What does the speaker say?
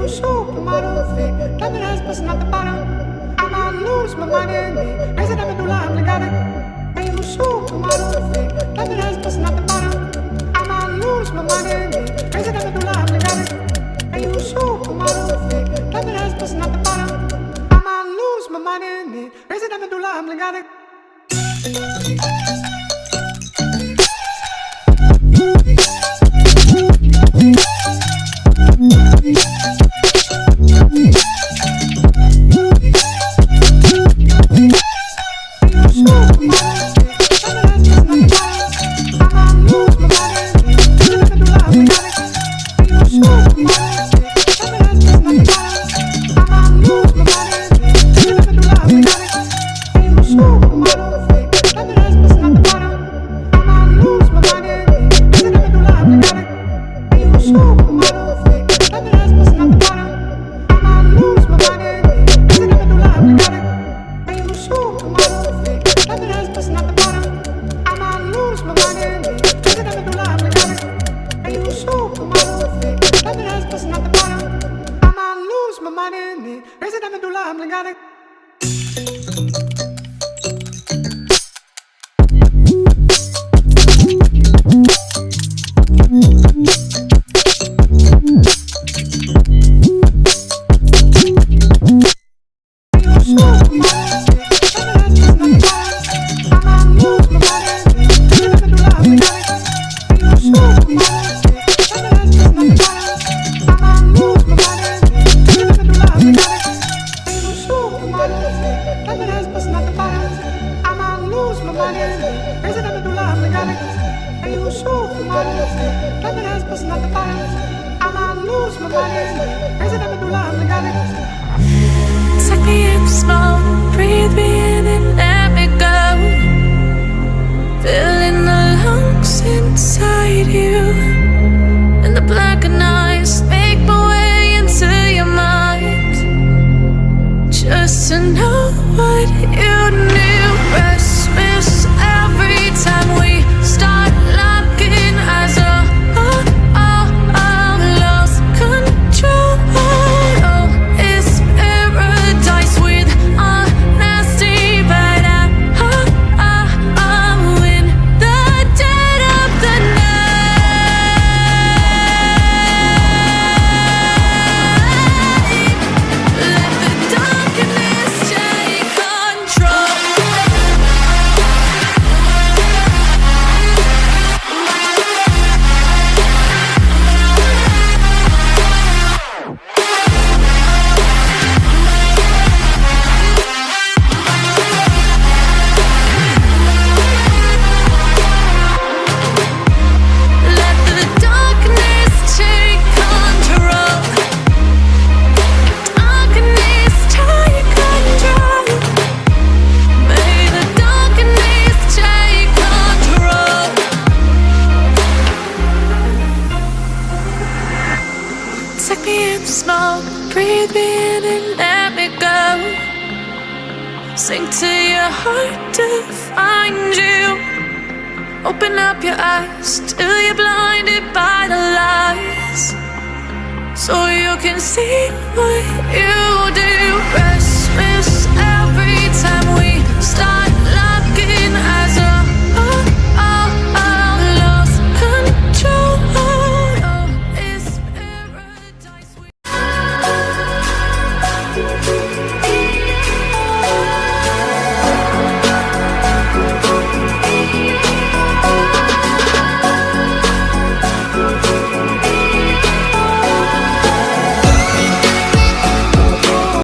you supermodel fit? Diamond eyes busting out the bottom. I might lose my mind in me. Raise it up and do like obligado. And you supermodel fit? Diamond eyes busting out the bottom. I might lose my mind in me. Raise it up and do like obligado. And you supermodel fit? Diamond eyes busting out the bottom. I might lose my mind in me. Raise it up and do like obligado. Open up your eyes till you're blinded by the lies, so you can see what you do. Restless